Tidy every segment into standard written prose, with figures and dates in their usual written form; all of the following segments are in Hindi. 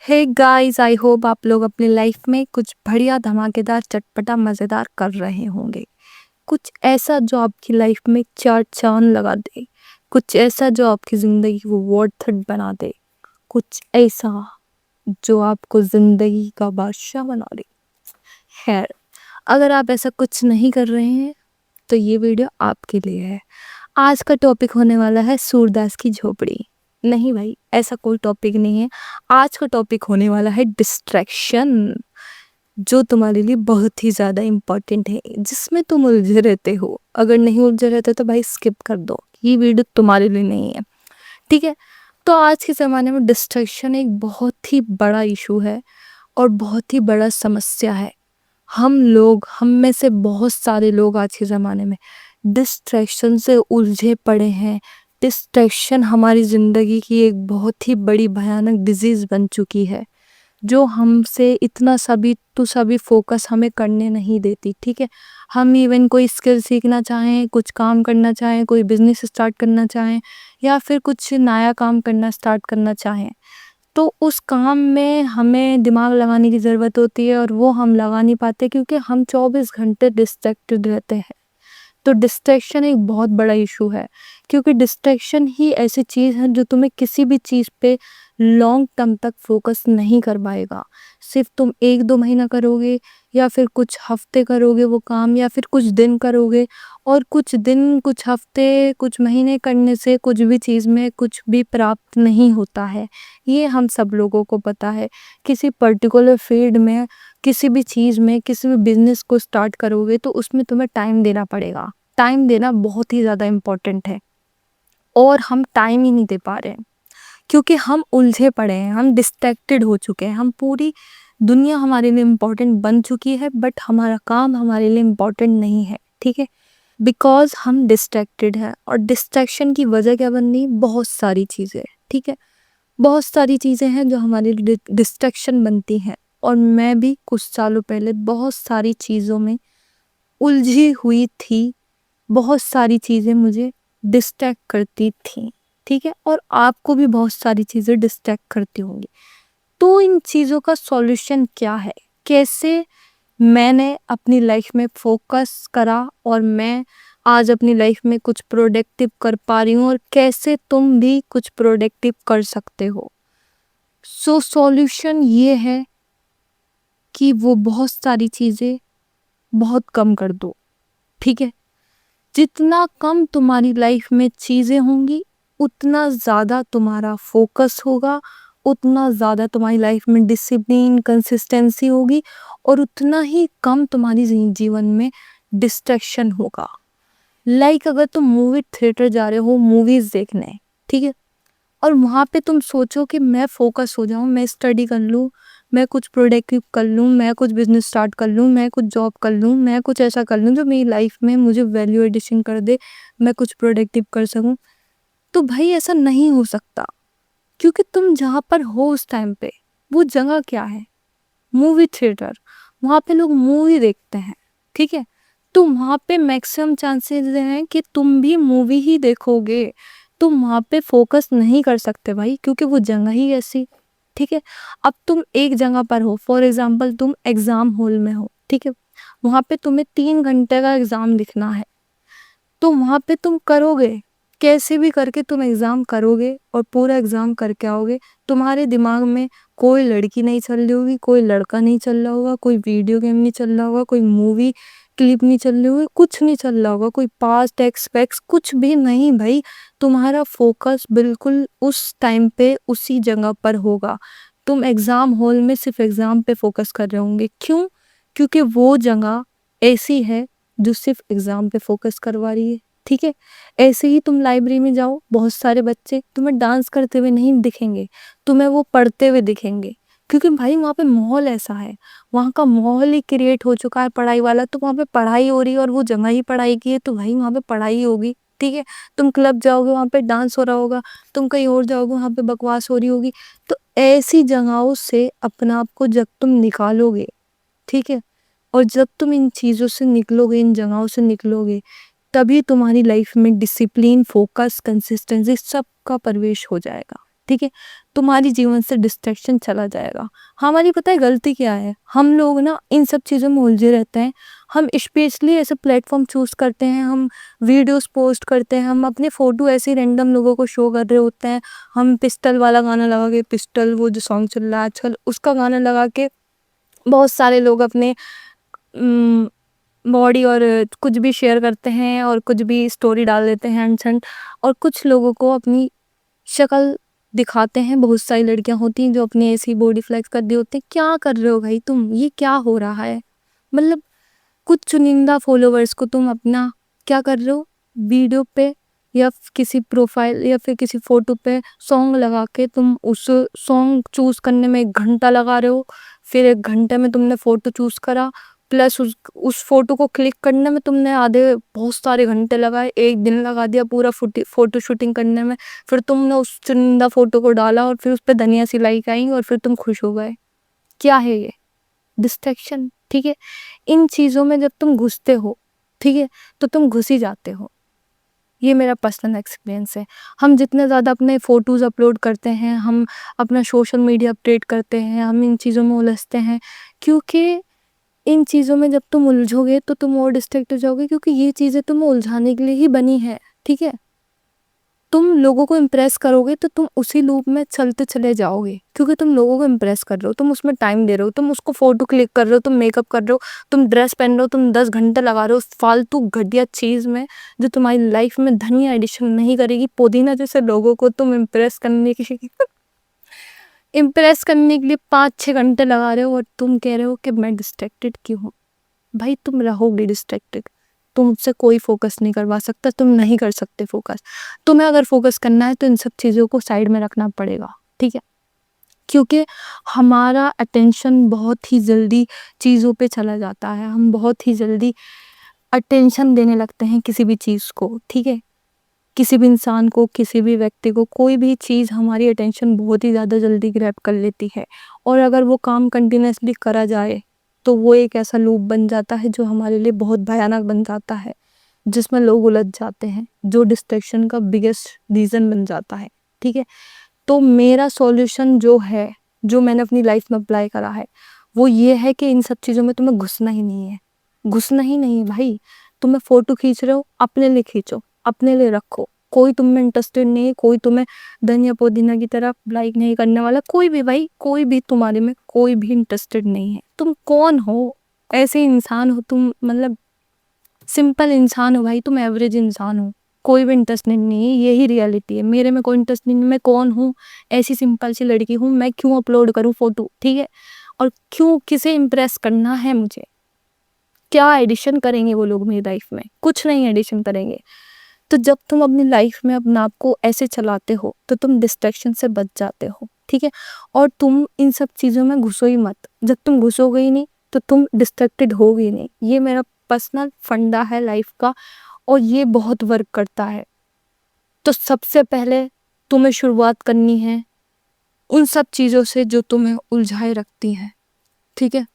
हे गाइस, आई होप आप लोग अपनी लाइफ में कुछ बढ़िया धमाकेदार चटपटा मज़ेदार कर रहे होंगे। कुछ ऐसा जो आपकी लाइफ में चार चांद लगा दे, कुछ ऐसा जो आपकी ज़िंदगी को वर्थ इट बना दे, कुछ ऐसा जो आपको ज़िंदगी का बादशाह बना दे। खैर, अगर आप ऐसा कुछ नहीं कर रहे हैं तो ये वीडियो आपके लिए है। आज का टॉपिक होने वाला है सूरदास की झोपड़ी। नहीं भाई, ऐसा कोई टॉपिक नहीं है। आज का टॉपिक होने वाला है डिस्ट्रैक्शन, जो तुम्हारे लिए बहुत ही ज़्यादा इम्पोर्टेंट है, जिसमें तुम उलझे रहते हो। अगर नहीं उलझे रहते तो भाई स्किप कर दो, ये वीडियो तुम्हारे लिए नहीं है। ठीक है, तो आज के ज़माने में डिस्ट्रैक्शन एक बहुत ही बड़ा इशू है और बहुत ही बड़ा समस्या है। हम में से बहुत सारे लोग आज के ज़माने में डिस्ट्रैक्शन से उलझे पड़े हैं। डिस्ट्रैक्शन हमारी ज़िंदगी की एक बहुत ही बड़ी भयानक डिजीज़ बन चुकी है, जो हमसे इतना सभी फोकस हमें करने नहीं देती। ठीक है, हम इवन कोई स्किल सीखना चाहें, कुछ काम करना चाहें, कोई बिजनेस स्टार्ट करना चाहें या फिर कुछ नया काम करना स्टार्ट करना चाहें, तो उस काम में हमें दिमाग लगाने की ज़रूरत होती है और वो हम लगा नहीं पाते क्योंकि हम 24 घंटे डिस्ट्रैक्टेड रहते हैं। तो डिस्ट्रैक्शन एक बहुत बड़ा इशू है, क्योंकि डिस्ट्रैक्शन ही ऐसी चीज़ है जो तुम्हें किसी भी चीज़ पे लॉन्ग टर्म तक फोकस नहीं कर पाएगा। सिर्फ तुम 1-2 महीना करोगे या फिर कुछ हफ्ते करोगे वो काम, या फिर कुछ दिन करोगे, और कुछ दिन, कुछ हफ्ते, कुछ महीने करने से कुछ भी चीज़ में कुछ भी प्राप्त नहीं होता है। ये हम सब लोगों को पता है। किसी पर्टिकुलर फील्ड में, किसी भी चीज़ में, किसी भी बिजनेस को स्टार्ट करोगे तो उसमें तुम्हें टाइम देना पड़ेगा। टाइम देना बहुत ही ज़्यादा इम्पोर्टेंट है और हम टाइम ही नहीं दे पा रहे हैं क्योंकि हम उलझे पड़े हैं, हम डिस्ट्रैक्टेड हो चुके हैं। हम पूरी दुनिया हमारे लिए इम्पोर्टेंट बन चुकी है, बट हमारा काम हमारे लिए इम्पोर्टेंट नहीं है। ठीक है, बिकॉज हम डिस्ट्रैक्टेड हैं। और डिस्ट्रैक्शन की वजह क्या बन रही? बहुत सारी चीज़ें। ठीक है, बहुत सारी चीज़ें हैं जो हमारे डिस्ट्रैक्शन बनती हैं, और मैं भी कुछ सालों पहले बहुत सारी चीज़ों में उलझी हुई थी। बहुत सारी चीज़ें मुझे डिस्ट्रैक्ट करती थी। ठीक है, और आपको भी बहुत सारी चीज़ें डिस्ट्रैक्ट करती होंगी। तो इन चीज़ों का सॉल्यूशन क्या है? कैसे मैंने अपनी लाइफ में फोकस करा और मैं आज अपनी लाइफ में कुछ प्रोडक्टिव कर पा रही हूँ, और कैसे तुम भी कुछ प्रोडक्टिव कर सकते हो। सो सॉल्यूशन ये है कि वो बहुत सारी चीज़ें बहुत कम कर दो। ठीक है, जितना कम तुम्हारी लाइफ में चीज़ें होंगी, उतना ज़्यादा तुम्हारा फोकस होगा, उतना ज़्यादा तुम्हारी लाइफ में डिसिप्लिन, कंसिस्टेंसी होगी, और उतना ही कम तुम्हारी जीवन में डिस्ट्रैक्शन होगा। लाइक अगर तुम मूवी थिएटर जा रहे हो मूवीज़ देखने, ठीक है, और वहाँ पे तुम सोचो कि मैं फोकस हो जाऊँ, मैं स्टडी कर लूँ, मैं कुछ प्रोडक्टिव कर लूँ, मैं कुछ बिजनेस स्टार्ट कर लूँ, मैं कुछ जॉब कर लूँ, मैं कुछ ऐसा कर लूँ जो मेरी लाइफ में मुझे वैल्यू एडिशन कर दे, मैं कुछ प्रोडक्टिव कर सकूँ। तो भाई ऐसा नहीं हो सकता, क्योंकि तुम जहाँ पर हो उस टाइम पे, वो जगह क्या है? Movie theatre. वहाँ पे लोग मूवी देखते हैं। ठीक है, तो वहाँ पे मैक्सिमम चांसेस हैं कि तुम भी मूवी ही देखोगे। तुम वहाँ पे फोकस नहीं कर सकते भाई, क्योंकि वो जगह ही ऐसी। ठीक है, अब तुम एक जगह पर हो, फॉर एग्जाम्पल तुम एग्जाम हॉल में हो। ठीक है, वहाँ पे तुम्हें 3 घंटे का एग्जाम लिखना है, तो वहाँ पे तुम करोगे, कैसे भी करके तुम एग्ज़ाम करोगे और पूरा एग्ज़ाम करके आओगे। तुम्हारे दिमाग में कोई लड़की नहीं चल रही होगी, कोई लड़का नहीं चल रहा होगा, कोई वीडियो गेम नहीं चल रहा होगा, कोई मूवी क्लिप नहीं चल रही होगी, कुछ नहीं चल रहा होगा, कोई पास्ट एक्सपेक्ट्स कुछ भी नहीं भाई। तुम्हारा फोकस बिल्कुल उस टाइम पे उसी जगह पर होगा। तुम एग्ज़ाम हॉल में सिर्फ एग्ज़ाम पे फोकस कर रहे होंगे। क्यों? क्योंकि वो जगह ऐसी है जो सिर्फ एग्ज़ाम पे फोकस करवा रही है। ठीक है, ऐसे ही तुम लाइब्रेरी में जाओ, बहुत सारे बच्चे तुम्हें डांस करते हुए नहीं दिखेंगे, तुम्हें वो पढ़ते हुए दिखेंगे, क्योंकि भाई वहाँ पे माहौल ऐसा है, वहाँ का माहौल ही क्रिएट हो चुका है पढ़ाई वाला। तो वहाँ पे पढ़ाई हो रही है और वो जगह ही पढ़ाई की है, तो भाई वहाँ पे पढ़ाई होगी। ठीक है, तुम क्लब जाओगे, वहाँ पे डांस हो रहा होगा, तुम कहीं और जाओगे, वहाँ पे बकवास हो रही होगी। तो ऐसी जगहों से अपने आप को जब तुम निकालोगे, ठीक है, और जब तुम इन चीज़ों से निकलोगे, इन जगहों से निकलोगे, तभी तुम्हारी लाइफ में डिसिप्लिन, फोकस, कंसिस्टेंसी सबका प्रवेश हो जाएगा। ठीक है? तुम्हारी जीवन से डिस्ट्रैक्शन चला जाएगा। हमारी पता है गलती क्या है? हम लोग ना इन सब चीज़ों में उलझे रहते हैं। हम स्पेशली ऐसे प्लेटफ़ॉर्म चूज़ करते हैं, हम वीडियोज़ पोस्ट करते हैं, हम अपने फ़ोटो ऐसे ही रैंडम लोगों को शो कर रहे होते हैं। हम पिस्टल वाला गाना लगा के, पिस्टल वो जो सॉन्ग चल रहा है आजकल, उसका गाना लगा के बहुत सारे लोग अपने उम, बॉडी और कुछ भी शेयर करते हैं और कुछ भी स्टोरी डाल देते हैं एंड और कुछ लोगों को अपनी शक्ल दिखाते हैं। बहुत सारी लड़कियां होती हैं जो अपनी ऐसी बॉडी फ्लेक्स कर रही होती हैं। क्या कर रहे हो भाई तुम? ये क्या हो रहा है? मतलब कुछ चुनिंदा फॉलोवर्स को तुम अपना क्या कर रहे हो, वीडियो पे या किसी प्रोफाइल या फिर किसी फोटो पे सॉन्ग लगा के तुम उस सॉन्ग चूज करने में 1 घंटा लगा रहे हो। फिर 1 घंटे में तुमने फोटो चूज करा, प्लस उस फोटो को क्लिक करने में तुमने आधे बहुत सारे घंटे लगाए, 1 दिन लगा दिया पूरा फोटो शूटिंग करने में। फिर तुमने उस चुनिंदा फोटो को डाला और फिर उस पर धनिया सी लाइक आई और फिर तुम खुश हो गए। क्या है ये? डिस्ट्रैक्शन। ठीक है? इन चीज़ों में जब तुम घुसते हो, ठीक है, तो तुम घुस ही जाते हो। ये मेरा पर्सनल एक्सपीरियंस है। हम जितने ज़्यादा अपने फ़ोटोज़ अपलोड करते हैं, हम अपना सोशल मीडिया अपडेट करते हैं, हम इन चीज़ों में उलझते हैं, क्योंकि इन चीज़ों में जब तुम उलझोगे तो तुम और डिस्ट्रैक्ट हो जाओगे, क्योंकि ये चीज़ें तुम्हें उलझाने के लिए ही बनी है। ठीक है? तुम लोगों को इम्प्रेस करोगे तो तुम उसी लूप में चलते चले जाओगे, क्योंकि तुम लोगों को इम्प्रेस कर रहे हो, तुम उसमें टाइम दे रहे हो, तुम उसको फोटो क्लिक कर रहे हो, तुम मेकअप कर रहे हो, तुम ड्रेस पहन रहे हो, तुम 10 घंटे लगा रहे हो उस फालतू घटिया चीज में जो तुम्हारी लाइफ में धनिया एडिशन नहीं करेगी। पुदीना जैसे लोगों को तुम इम्प्रेस करने के लिए 5-6 घंटे लगा रहे हो और तुम कह रहे हो कि मैं डिस्ट्रैक्टेड क्यों हूँ। भाई तुम रहोगे डिस्ट्रैक्टेड, तुमसे कोई फोकस नहीं करवा सकता, तुम नहीं कर सकते फोकस। तुम्हें अगर फोकस करना है तो इन सब चीज़ों को साइड में रखना पड़ेगा। ठीक है? क्योंकि हमारा अटेंशन बहुत ही जल्दी चीज़ों पे चला जाता है, हम बहुत ही जल्दी अटेंशन देने लगते हैं किसी भी चीज़ को। ठीक है? किसी भी इंसान को, किसी भी व्यक्ति को, कोई भी चीज़ हमारी अटेंशन बहुत ही ज़्यादा जल्दी ग्रैब कर लेती है, और अगर वो काम कंटिन्यूअसली करा जाए तो वो एक ऐसा लूप बन जाता है जो हमारे लिए बहुत भयानक बन जाता है, जिसमें लोग उलझ जाते हैं, जो डिस्ट्रैक्शन का बिगेस्ट रीज़न बन जाता है। ठीक है? तो मेरा सॉल्यूशन जो है, जो मैंने अपनी लाइफ में अप्लाई करा है, वो ये है कि इन सब चीज़ों में तुम्हें घुसना ही नहीं है। घुसना ही नहीं है भाई। तुम्हें फ़ोटो खींच रहे हो, अपने लिए खींचो, अपने लिए रखो। कोई तुम में इंटरेस्टेड नहीं है, कोई तुम्हें धनिया पुदीना की तरह लाइक नहीं करने वाला, कोई भी भाई, कोई भी तुम्हारे में कोई भी इंटरेस्टेड नहीं है। तुम कौन हो? ऐसे इंसान हो तुम, मतलब सिंपल इंसान हो भाई, तुम एवरेज इंसान हो, कोई भी इंटरेस्टेड नहीं है। यही रियलिटी है। मेरे में कोई इंटरेस्ट नहीं है, मैं कौन हूँ? ऐसी सिंपल सी लड़की हूँ, मैं क्यों अपलोड करूँ फोटो? ठीक है? और क्यों, किसे इम्प्रेस करना है मुझे? क्या एडिशन करेंगे वो लोग मेरी लाइफ में? कुछ नहीं एडिशन करेंगे। तो जब तुम अपनी लाइफ में अपने आप को ऐसे चलाते हो तो तुम डिस्ट्रैक्शन से बच जाते हो। ठीक है? और तुम इन सब चीज़ों में घुसो ही मत। जब तुम घुसोगे ही नहीं तो तुम डिस्ट्रैक्टेड होगे ही नहीं। ये मेरा पर्सनल फंडा है लाइफ का, और ये बहुत वर्क करता है। तो सबसे पहले तुम्हें शुरुआत करनी है उन सब चीज़ों से जो तुम्हें उलझाए रखती हैं। ठीक है?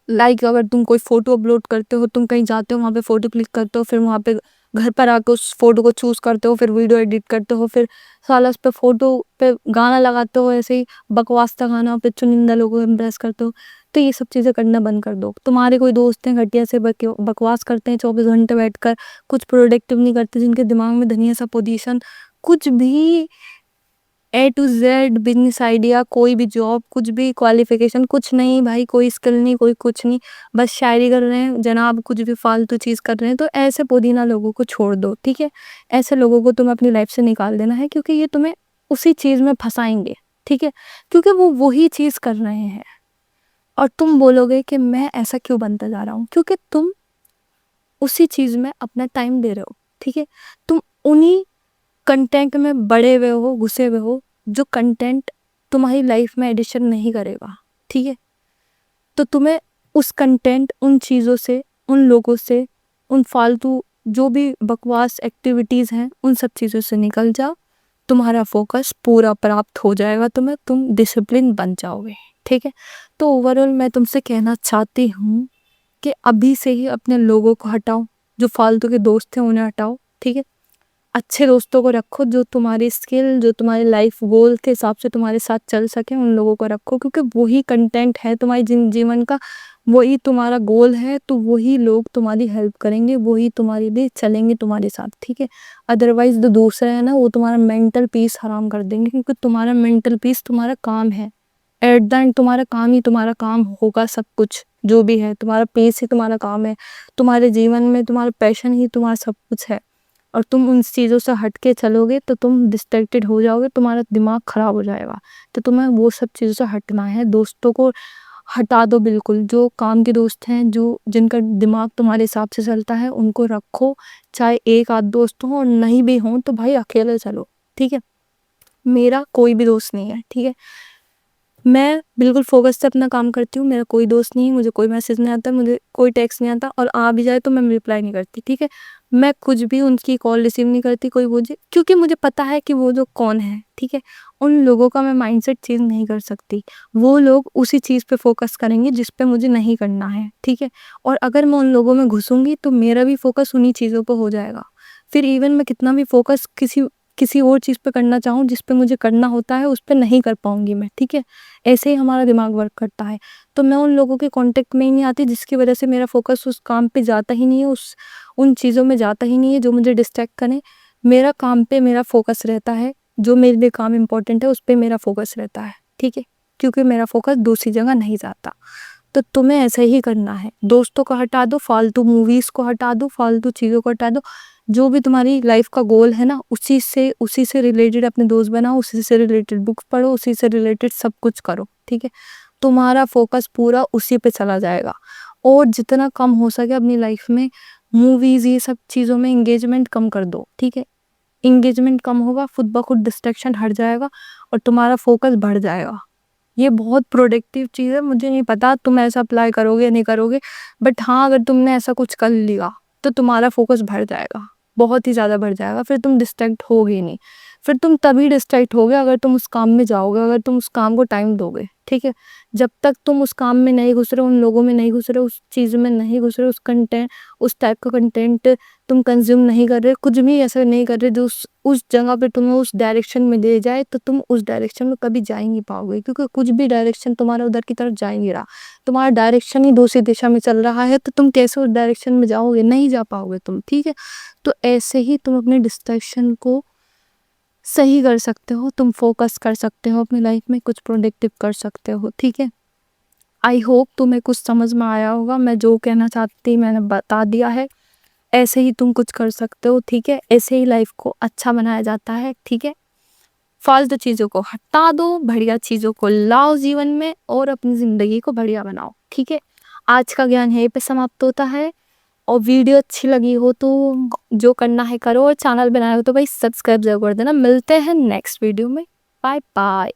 लाइक अगर तुम कोई फ़ोटो अपलोड करते हो, तुम कहीं जाते हो, वहाँ पे फ़ोटो क्लिक करते हो, फिर वहाँ पे घर पर आके उस फ़ोटो को चूज़ करते हो, फिर वीडियो एडिट करते हो, फिर साला उस पे फ़ोटो पे गाना लगाते हो, ऐसे ही बकवास सा गाना, फिर चुनिंदा लोगों को इम्प्रेस करते हो। तो ये सब चीज़ें करना बंद कर दो। तुम्हारे कोई दोस्त हैं घटिया से बकवास करते हैं 24 घंटे बैठकर, कुछ प्रोडक्टिव नहीं करते, जिनके दिमाग में धनिया सा पोजीशन, कुछ भी ए टू जेड बिजनेस आइडिया, कोई भी जॉब, कुछ भी क्वालिफिकेशन, कुछ नहीं भाई, कोई स्किल नहीं, कोई कुछ नहीं, बस शायरी कर रहे हैं जनाब, कुछ भी फालतू चीज़ कर रहे हैं। तो ऐसे पुदीना लोगों को छोड़ दो। ठीक है? ऐसे लोगों को तुम्हें अपनी लाइफ से निकाल देना है, क्योंकि ये तुम्हें उसी चीज़ में फंसाएंगे। ठीक है? क्योंकि वो वही चीज़ कर रहे हैं, और तुम बोलोगे कि मैं ऐसा क्यों बनता जा रहा हूँ, क्योंकि तुम उसी चीज़ में अपना टाइम दे रहे हो। ठीक है? तुम उन्हीं कंटेंट में बड़े हुए हो, घुसे हुए हो, जो कंटेंट तुम्हारी लाइफ में एडिशन नहीं करेगा। ठीक है? तो तुम्हें उस कंटेंट, उन चीज़ों से, उन लोगों से, उन फालतू जो भी बकवास एक्टिविटीज़ हैं, उन सब चीज़ों से निकल जाओ। तुम्हारा फोकस पूरा प्राप्त हो जाएगा तुम्हें, तुम डिसिप्लिन बन जाओगे। ठीक है? तो ओवरऑल मैं तुमसे कहना चाहती हूँ कि अभी से ही अपने लोगों को हटाओ, जो फालतू के दोस्त हैं उन्हें हटाओ। ठीक है? अच्छे दोस्तों को रखो, जो तुम्हारी स्किल, जो तुम्हारे लाइफ गोल के हिसाब से तुम्हारे साथ चल सके, उन लोगों को रखो, क्योंकि वही कंटेंट है तुम्हारी जीवन का, वही तुम्हारा गोल है, तो वही लोग तुम्हारी हेल्प करेंगे, वही तुम्हारे लिए चलेंगे तुम्हारे साथ, ठीक है। अदरवाइज जो दूसरे है ना, वो तुम्हारा मेंटल पीस हराम कर देंगे, क्योंकि तुम्हारा मेंटल पीस तुम्हारा काम है। एट द एंड तुम्हारा काम ही तुम्हारा काम होगा, सब कुछ जो भी है तुम्हारा पीस ही तुम्हारा काम है, तुम्हारे जीवन में तुम्हारा पैशन ही तुम्हारा सब कुछ है। और तुम उन चीज़ों से हट के चलोगे तो तुम डिस्ट्रैक्टेड हो जाओगे, तुम्हारा दिमाग खराब हो जाएगा। तो तुम्हें वो सब चीज़ों से हटना है, दोस्तों को हटा दो बिल्कुल। जो काम के दोस्त हैं, जो जिनका दिमाग तुम्हारे हिसाब से चलता है, उनको रखो, चाहे एक आध दोस्त हो, और नहीं भी हों तो भाई अकेले चलो, ठीक है। मेरा कोई भी दोस्त नहीं है, ठीक है। मैं बिल्कुल फोकस से अपना काम करती हूँ, मेरा कोई दोस्त नहीं है, मुझे कोई मैसेज नहीं आता, मुझे कोई टेक्स्ट नहीं आता, और आ भी जाए तो मैं रिप्लाई नहीं करती, ठीक है। मैं कुछ भी उनकी कॉल रिसीव नहीं करती, कोई मुझे, क्योंकि मुझे पता है कि वो जो कौन है, ठीक है। उन लोगों का मैं माइंडसेट चेंज नहीं कर सकती, वो लोग उसी चीज़ पे फोकस करेंगे जिस पे मुझे नहीं करना है, ठीक है। और अगर मैं उन लोगों में घुसूंगी तो मेरा भी फोकस उन्हीं चीज़ों पर हो जाएगा, फिर इवन मैं कितना भी फोकस किसी और चीज़ पे करना चाहूँ, जिस पे मुझे करना होता है, उस पे नहीं कर पाऊंगी मैं, ठीक है। ऐसे ही हमारा दिमाग वर्क करता है। तो मैं उन लोगों के कांटेक्ट में ही नहीं आती, जिसकी वजह से मेरा फोकस उस काम पे जाता ही नहीं है, उन चीज़ों में जाता ही नहीं है जो मुझे डिस्ट्रैक्ट करें। मेरा काम पे मेरा फोकस रहता है, जो मेरे लिए काम इंपॉर्टेंट है उस पर मेरा फोकस रहता है, ठीक है, क्योंकि मेरा फोकस दूसरी जगह नहीं जाता। तो तुम्हें ऐसे ही करना है, दोस्तों को हटा दो, फालतू मूवीज़ को हटा दो, फालतू चीज़ों को हटा दो। जो भी तुम्हारी लाइफ का गोल है ना, उसी से रिलेटेड अपने दोस्त बनाओ, उसी से रिलेटेड बुक्स पढ़ो, उसी से रिलेटेड सब कुछ करो, ठीक है। तुम्हारा फोकस पूरा उसी पे चला जाएगा। और जितना कम हो सके अपनी लाइफ में मूवीज़, ये सब चीज़ों में इंगेजमेंट कम कर दो, ठीक है। इंगेजमेंट कम होगा, खुद ब खुद डिस्ट्रैक्शन हट जाएगा, और तुम्हारा फोकस बढ़ जाएगा। ये बहुत प्रोडक्टिव चीज़ है, मुझे नहीं पता तुम ऐसा अप्लाई करोगे या नहीं करोगे, बट हाँ, अगर तुमने ऐसा कुछ कर लिया तो तुम्हारा फोकस बढ़ जाएगा, बहुत ही ज़्यादा बढ़ जाएगा, फिर तुम डिस्ट्रैक्ट होगे ही नहीं। फिर तुम तभी डिस्ट्रैक्ट होगे अगर तुम उस काम में जाओगे, अगर तुम उस काम को टाइम दोगे, ठीक है। जब तक तुम उस काम में नहीं घुस रहे, उन लोगों में नहीं घुस रहे, उस चीज़ में नहीं घुस रहे, उस टाइप का कंटेंट तुम कंज्यूम नहीं कर रहे, कुछ भी ऐसा नहीं कर रहे जो उस जगह पे तुम्हें उस डायरेक्शन में ले जाए, तो तुम उस डायरेक्शन में कभी जा ही नहीं पाओगे, क्योंकि कुछ भी डायरेक्शन तुम्हारा उधर की तरफ जा ही नहीं रहा। तुम्हारा डायरेक्शन ही दूसरी दिशा में चल रहा है, तो तुम कैसे उस डायरेक्शन में जाओगे, नहीं जा पाओगे तुम, ठीक है। तो ऐसे ही तुम अपने डिस्ट्रैक्शन को सही कर सकते हो, तुम फोकस कर सकते हो अपनी लाइफ में, कुछ प्रोडक्टिव कर सकते हो, ठीक है। आई होप तुम्हें कुछ समझ में आया होगा, मैं जो कहना चाहती मैंने बता दिया है। ऐसे ही तुम कुछ कर सकते हो, ठीक है। ऐसे ही लाइफ को अच्छा बनाया जाता है, ठीक है। फालतू चीज़ों को हटा दो, बढ़िया चीज़ों को लाओ जीवन में, और अपनी ज़िंदगी को बढ़िया बनाओ, ठीक है। आज का ज्ञान यहीं पे समाप्त होता है। और वीडियो अच्छी लगी हो तो जो करना है करो, और चैनल बनाया हो तो भाई सब्सक्राइब जरूर कर देना। मिलते हैं नेक्स्ट वीडियो में, बाय बाय।